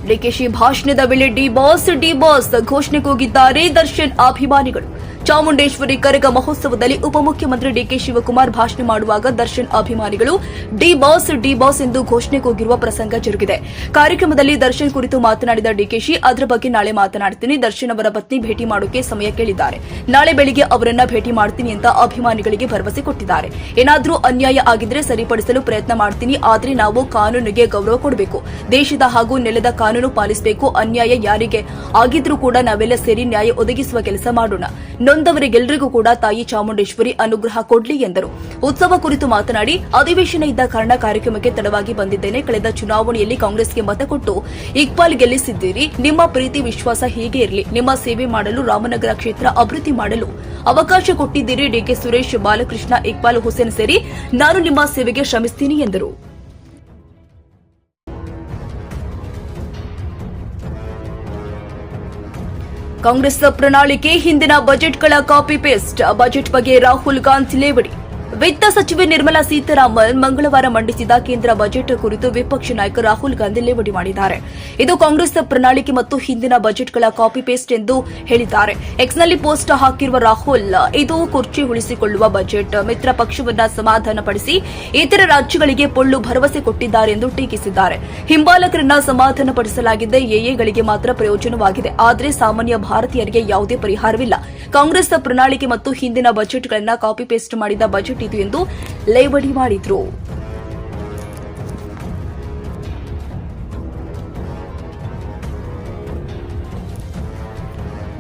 ಡಿಕೆಶಿ ಭಾಷಣದ ವೇಳೆ D boss ಘೋಷಣೆ ಕೂಗಿದ್ದಾರೆ ದರ್ಶನ್ ಅಭಿಮಾನಿಗಳು. ಚಾಮುಂಡೇಶ್ವರಿ ಕರಗ ಮಹೋತ್ಸವದಲ್ಲಿ ಉಪಮುಖ್ಯಮಂತ್ರಿ ಡಿಕೆ ಶಿವಕುಮಾರ್ ಭಾಷಣ ಮಾಡುವಾಗ ದರ್ಶನ್ ಅಭಿಮಾನಿಗಳು ಡಿ ಬಾಸ್ ಎಂದು ಘೋಷಣೆ ಕೂಗಿರುವ ಪ್ರಸಂಗ ಜರುಗಿದೆ. ಕಾರ್ಯಕ್ರಮದಲ್ಲಿ ದರ್ಶನ್ ಕುರಿತು ಮಾತನಾಡಿದ ಡಿಕೆಶಿ, ಅದರ ಬಗ್ಗೆ ನಾಳೆ ಮಾತನಾಡ್ತೀನಿ. ದರ್ಶನ್ ಅವರ ಪತ್ನಿ ಭೇಟಿ ಮಾಡೋಕೆ ಸಮಯ ಕೇಳಿದ್ದಾರೆ. ನಾಳೆ ಬೆಳಿಗ್ಗೆ ಅವರನ್ನ ಭೇಟಿ ಮಾಡ್ತೀನಿ ಅಂತ ಅಭಿಮಾನಿಗಳಿಗೆ ಭರವಸೆ ಕೊಟ್ಟಿದ್ದಾರೆ. ಏನಾದರೂ ಅನ್ಯಾಯ ಆಗಿದ್ರೆ ಸರಿಪಡಿಸಲು ಪ್ರಯತ್ನ ಮಾಡ್ತೀನಿ. ಆದರೆ ನಾವು ಕಾನೂನಿಗೆ ಗೌರವ ಕೊಡಬೇಕು. ದೇಶದ ಹಾಗೂ ನೆಲದ ಕಾನೂನು ಪಾಲಿಸಬೇಕು. ಅನ್ಯಾಯ ಯಾರಿಗೆ ಆಗಿದ್ರೂ ಕೂಡ ನಾವೆಲ್ಲ ಸೇರಿ ನ್ಯಾಯ ಒದಗಿಸುವ ಕೆಲಸ ಮಾಡೋಣ. ನೊಂದವರಿಗೆಲ್ಲರಿಗೂ ಕೂಡ ತಾಯಿ ಚಾಮುಂಡೇಶ್ವರಿ ಅನುಗ್ರಹ ಕೊಡ್ಲಿ ಎಂದರು. ಉತ್ಸವ ಕುರಿತು ಮಾತನಾಡಿ, ಅಧಿವೇಶನ ಇದ್ದ ಕಾರಣ ಕಾರ್ಯಕ್ರಮಕ್ಕೆ ತಡವಾಗಿ ಬಂದಿದ್ದೇನೆ. ಕಳೆದ ಚುನಾವಣೆಯಲ್ಲಿ ಕಾಂಗ್ರೆಸ್ಗೆ ಮತ ಕೊಟ್ಟು ಇಕ್ಬಾಲ್ ಗೆಲ್ಲಿಸಿದ್ದೀರಿ. ನಿಮ್ಮ ಪ್ರೀತಿ ವಿಶ್ವಾಸ ಹೀಗೆ ಇರಲಿ. ನಿಮ್ಮ ಸೇವೆ ಮಾಡಲು, ರಾಮನಗರ ಕ್ಷೇತ್ರ ಅಭಿವೃದ್ಧಿ ಮಾಡಲು ಅವಕಾಶ ಕೊಟ್ಟಿದ್ದೀರಿ. ಡಿಕೆ ಸುರೇಶ್, ಬಾಲಕೃಷ್ಣ, ಇಕ್ಬಾಲ್ ಹುಸೇನ್ ಸೇರಿ ನಾನು ನಿಮ್ಮ ಸೇವೆಗೆ ಶ್ರಮಿಸ್ತೀನಿ ಎಂದರು. ಕಾಂಗ್ರೆಸ್ ಪ್ರಣಾಳಿಕೆ ಹಿಂದಿನ ಬಜೆಟ್ಗಳ ಕಾಪಿ ಪೇಸ್ಟ್. ಬಜೆಟ್ ಬಗ್ಗೆ ರಾಹುಲ್ ಗಾಂಧಿ ಲೇವಡಿ. ವಿತ್ತ ಸಚಿವೆ ನಿರ್ಮಲಾ ಸೀತಾರಾಮನ್ ಮಂಗಳವಾರ ಮಂಡಿಸಿದ ಕೇಂದ್ರ ಬಜೆಟ್ ಕುರಿತು ವಿಪಕ್ಷ ನಾಯಕ ರಾಹುಲ್ ಗಾಂಧಿ ಲೇವಡಿ ಮಾಡಿದ್ದಾರೆ. ಇದು ಕಾಂಗ್ರೆಸ್ ಪ್ರಣಾಳಿಕೆ ಮತ್ತು ಹಿಂದಿನ ಬಜೆಟ್ಗಳ ಕಾಪಿ ಪೇಸ್ಟ್ ಎಂದು ಹೇಳಿದ್ದಾರೆ. ಎಕ್ಸ್ನಲ್ಲಿ ಪೋಸ್ಟ್ ಹಾಕಿರುವ ರಾಹುಲ್, ಇದು ಕುರ್ಚಿ ಉಳಿಸಿಕೊಳ್ಳುವ ಬಜೆಟ್. ಮಿತ್ರ ಪಕ್ಷವನ್ನ ಸಮಾಧಾನಪಡಿಸಿ ಇತರ ರಾಜ್ಯಗಳಿಗೆ ಪೊಳ್ಳು ಭರವಸೆ ಕೊಟ್ಟಿದ್ದಾರೆ ಎಂದು ಟೀಕಿಸಿದ್ದಾರೆ. ಹಿಂಬಾಲಕರನ್ನ ಸಮಾಧಾನಪಡಿಸಲಾಗಿದೆ. ಎಎಗಳಿಗೆ ಮಾತ್ರ ಪ್ರಯೋಜನವಾಗಿದೆ. ಆದರೆ ಸಾಮಾನ್ಯ ಭಾರತೀಯರಿಗೆ ಯಾವುದೇ ಪರಿಹಾರವಿಲ್ಲ. ಕಾಂಗ್ರೆಸ್ ಪ್ರಣಾಳಿಕೆ ಮತ್ತು ಹಿಂದಿನ ಬಜೆಟ್ಗಳನ್ನು ಕಾಪಿ ಪೇಸ್ಟ್ ಮಾಡಿದ ಬಜೆಟ್ ಇದು ಎಂದು ಲೇವಡಿ ಮಾಡಿದ್ರು.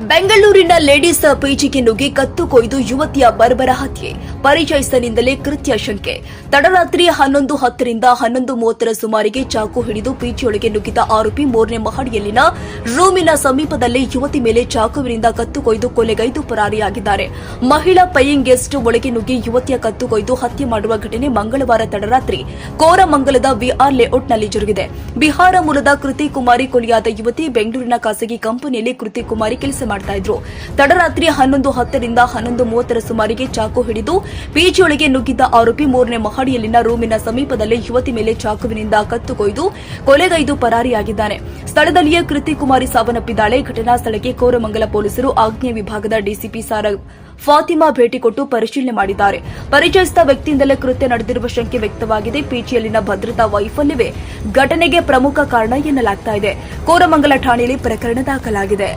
ಬೆಂಗಳೂರಿನ ಲೇಡೀಸ್ ಪಿಜಿಗೆ ನುಗ್ಗಿ ಕತ್ತು ಕೊಯ್ದು ಯುವತಿಯ ಬರ್ಬರ ಹತ್ಯೆ. ಪರಿಚಯಿಸಲಿಂದಲೇ ಕೃತ್ಯ ಶಂಕೆ. ತಡರಾತ್ರಿ 11:10 ರಿಂದ 11:30 ಸುಮಾರಿಗೆ ಚಾಕು ಹಿಡಿದು ಪಿಜಿಯೊಳಗೆ ನುಗ್ಗಿದ ಆರೋಪಿ 3ನೇ ಮಹಡಿಯಲ್ಲಿನ ರೂಮಿನ ಸಮೀಪದಲ್ಲೇ ಯುವತಿ ಮೇಲೆ ಚಾಕುವಿನಿಂದ ಕತ್ತು ಕೊಯ್ದು ಕೊಲೆಗೈದು ಪರಾರಿಯಾಗಿದ್ದಾರೆ. ಮಹಿಳಾ ಪೇಯಿಂಗ್ ಗೆಸ್ಟ್ ಒಳಗೆ ನುಗ್ಗಿ ಯುವತಿಯ ಕತ್ತು ಕೊಯ್ದು ಹತ್ಯೆ ಮಾಡುವ ಘಟನೆ ಮಂಗಳವಾರ ತಡರಾತ್ರಿ ಕೋರಮಂಗಲದ ವಿಆರ್ ಲೇಔಟ್ನಲ್ಲಿ ಜರುಗಿದೆ. ಬಿಹಾರ ಮೂಲದ ಕೃತಿ ಕುಮಾರಿ ಕೊಲೆಯಾದ ಯುವತಿ ಬೆಂಗಳೂರಿನ ಖಾಸಗಿ ಕಂಪನಿಯಲ್ಲಿ ಕೃತಿ ಕುಮಾರಿ ಕೆಲಸ ಮಾಡ್ತಾ ಇದ್ರು. ತಡರಾತ್ರಿ 11:10 ರಿಂದ 11:30 ಸುಮಾರಿಗೆ ಚಾಕು ಹಿಡಿದು ಪಿಜಿಯೊಳಗೆ ನುಗ್ಗಿದ್ದ ಆರೋಪಿ 3ನೇ ಮಹಡಿಯಲ್ಲಿನ ರೂಮಿನ ಸಮೀಪದಲ್ಲೇ ಯುವತಿ ಮೇಲೆ ಚಾಕುವಿನಿಂದ ಕತ್ತು ಕೊಯ್ದು ಕೊಲೆಗೈದು ಪರಾರಿಯಾಗಿದ್ದಾನೆ. ಸ್ಥಳದಲ್ಲಿಯೇ ಕೃತಿ ಕುಮಾರಿ ಸಾವನ್ನಪ್ಪಿದ್ದಾಳೆ. ಘಟನಾ ಸ್ಥಳಕ್ಕೆ ಕೋರಮಂಗಲ ಪೊಲೀಸರು ಆಗ್ನೇಯ ವಿಭಾಗದ ಡಿಸಿಪಿ ಸಾರಾ ಫಾತಿಮಾ ಭೇಟಿ ಕೊಟ್ಟು ಪರಿಶೀಲನೆ ಮಾಡಿದ್ದಾರೆ. ಪರಿಚಯಿಸಿದ ವ್ಯಕ್ತಿಯಿಂದಲೇ ಕೃತ್ಯ ನಡೆದಿರುವ ಶಂಕೆ ವ್ಯಕ್ತವಾಗಿದೆ. ಪಿಜಿಯಲ್ಲಿನ ಭದ್ರತಾ ವೈಫಲ್ಯವೇ ಘಟನೆಗೆ ಪ್ರಮುಖ ಕಾರಣ ಎನ್ನಲಾಗ್ತಾ ಇದೆ. ಕೋರಮಂಗಲ ಠಾಣೆಯಲ್ಲಿ ಪ್ರಕರಣ ದಾಖಲಾಗಿದೆ.